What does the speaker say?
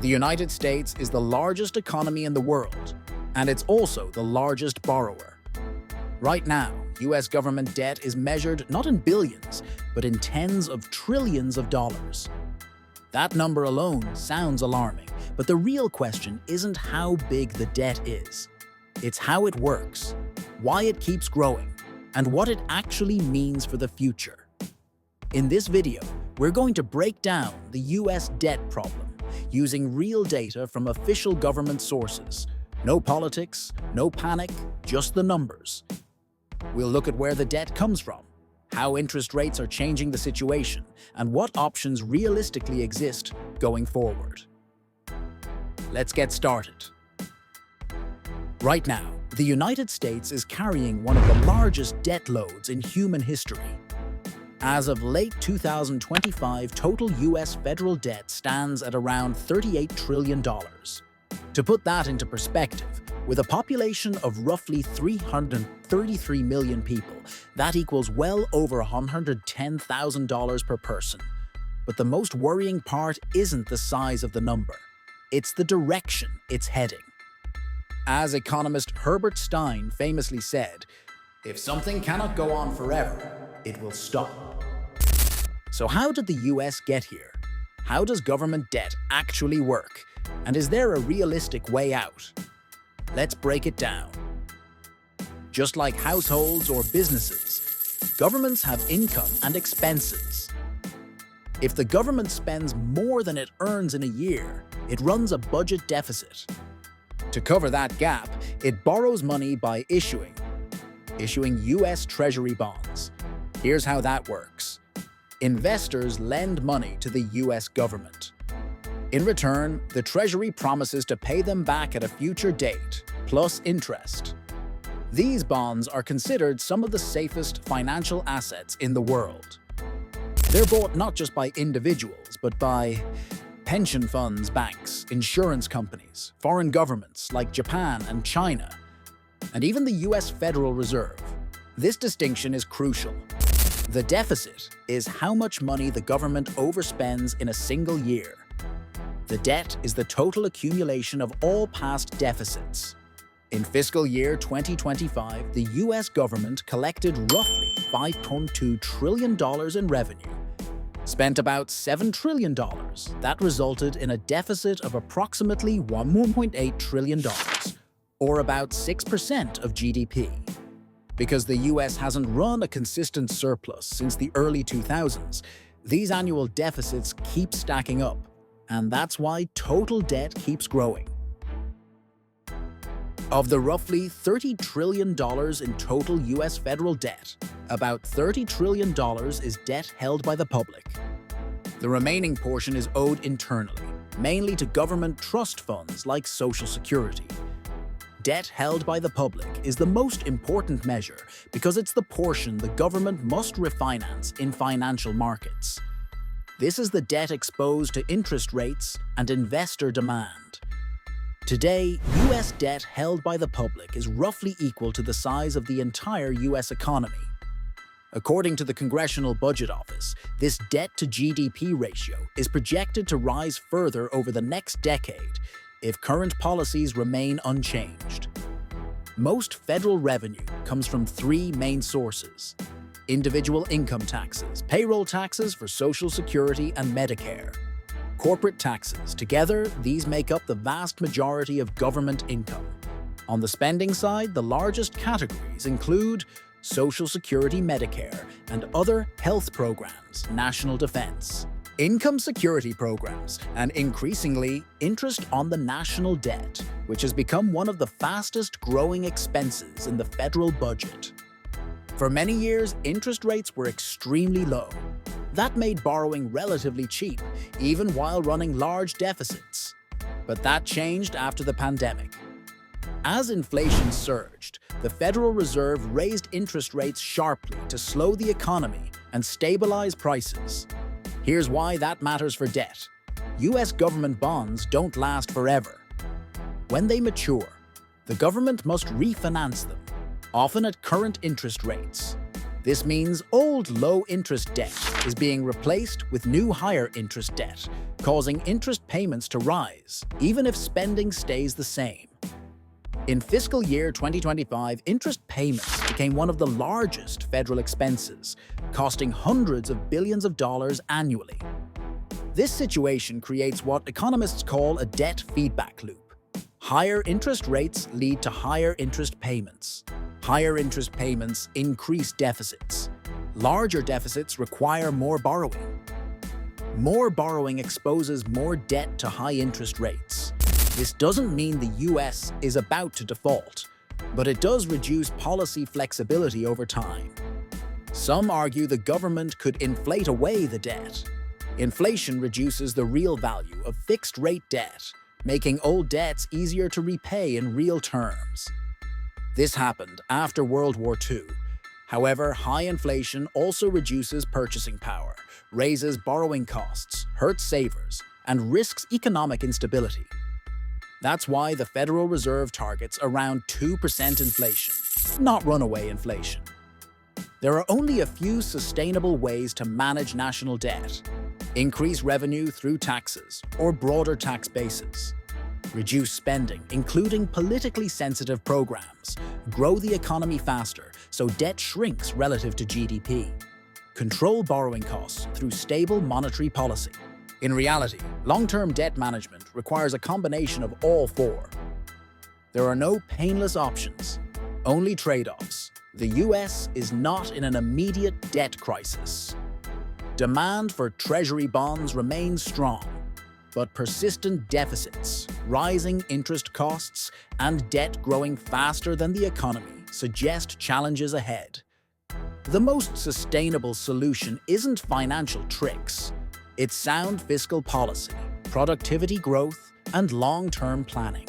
The United States is the largest economy in the world, and it's also the largest borrower. Right now, US government debt is measured not in billions, but in tens of trillions of dollars. That number alone sounds alarming, but the real question isn't how big the debt is. It's how it works, why it keeps growing, and what it actually means for the future. In this video, we're going to break down the US debt problem using real data from official government sources. No politics, no panic, just the numbers. We'll look at where the debt comes from, how interest rates are changing the situation, and what options realistically exist going forward. Let's get started. Right now, the United States is carrying one of the largest debt loads in human history. As of late 2025, total US federal debt stands at around $38 trillion. To put that into perspective, with a population of roughly 333 million people, that equals well over $110,000 per person. But the most worrying part isn't the size of the number, it's the direction it's heading. As economist Herbert Stein famously said, "If something cannot go on forever, it will stop." So how did the US get here? How does government debt actually work? And is there a realistic way out? Let's break it down. Just like households or businesses, governments have income and expenses. If the government spends more than it earns in a year, it runs a budget deficit. To cover that gap, it borrows money by issuing US Treasury bonds. Here's how that works. Investors lend money to the US government. In return, the Treasury promises to pay them back at a future date, plus interest. These bonds are considered some of the safest financial assets in the world. They're bought not just by individuals, but by pension funds, banks, insurance companies, foreign governments like Japan and China, and even the US Federal Reserve. This distinction is crucial. The deficit is how much money the government overspends in a single year. The debt is the total accumulation of all past deficits. In fiscal year 2025, the US government collected roughly $5.2 trillion in revenue, spent about $7 trillion. That resulted in a deficit of approximately $1.8 trillion, or about 6% of GDP. Because the US hasn't run a consistent surplus since the early 2000s, these annual deficits keep stacking up, and that's why total debt keeps growing. Of the roughly $30 trillion in total US federal debt, about $30 trillion is debt held by the public. The remaining portion is owed internally, mainly to government trust funds like Social Security. Debt held by the public is the most important measure because it's the portion the government must refinance in financial markets. This is the debt exposed to interest rates and investor demand. Today, US debt held by the public is roughly equal to the size of the entire US economy. According to the Congressional Budget Office, this debt-to-GDP ratio is projected to rise further over the next decade if current policies remain unchanged. Most federal revenue comes from three main sources: individual income taxes, payroll taxes for Social Security and Medicare, corporate taxes. Together, these make up the vast majority of government income. On the spending side, the largest categories include Social Security, Medicare, and other health programs, national defense, income security programs, and increasingly, interest on the national debt, which has become one of the fastest growing expenses in the federal budget. For many years, interest rates were extremely low. That made borrowing relatively cheap, even while running large deficits. But that changed after the pandemic. As inflation surged, the Federal Reserve raised interest rates sharply to slow the economy and stabilize prices. Here's why that matters for debt. US government bonds don't last forever. When they mature, the government must refinance them, often at current interest rates. This means old low-interest debt is being replaced with new higher-interest debt, causing interest payments to rise, even if spending stays the same. In fiscal year 2025, interest payments became one of the largest federal expenses, costing hundreds of billions of dollars annually. This situation creates what economists call a debt feedback loop. Higher interest rates lead to higher interest payments. Higher interest payments increase deficits. Larger deficits require more borrowing. More borrowing exposes more debt to high interest rates. This doesn't mean the US is about to default, but it does reduce policy flexibility over time. Some argue the government could inflate away the debt. Inflation reduces the real value of fixed-rate debt, making old debts easier to repay in real terms. This happened after World War II. However, high inflation also reduces purchasing power, raises borrowing costs, hurts savers, and risks economic instability. That's why the Federal Reserve targets around 2% inflation, not runaway inflation. There are only a few sustainable ways to manage national debt. Increase revenue through taxes or broader tax bases. Reduce spending, including politically sensitive programs. Grow the economy faster so debt shrinks relative to GDP. Control borrowing costs through stable monetary policy. In reality, long-term debt management requires a combination of all four. There are no painless options, only trade-offs. The US is not in an immediate debt crisis. Demand for Treasury bonds remains strong, but persistent deficits, rising interest costs, and debt growing faster than the economy suggest challenges ahead. The most sustainable solution isn't financial tricks. It's sound fiscal policy, productivity growth, and long-term planning.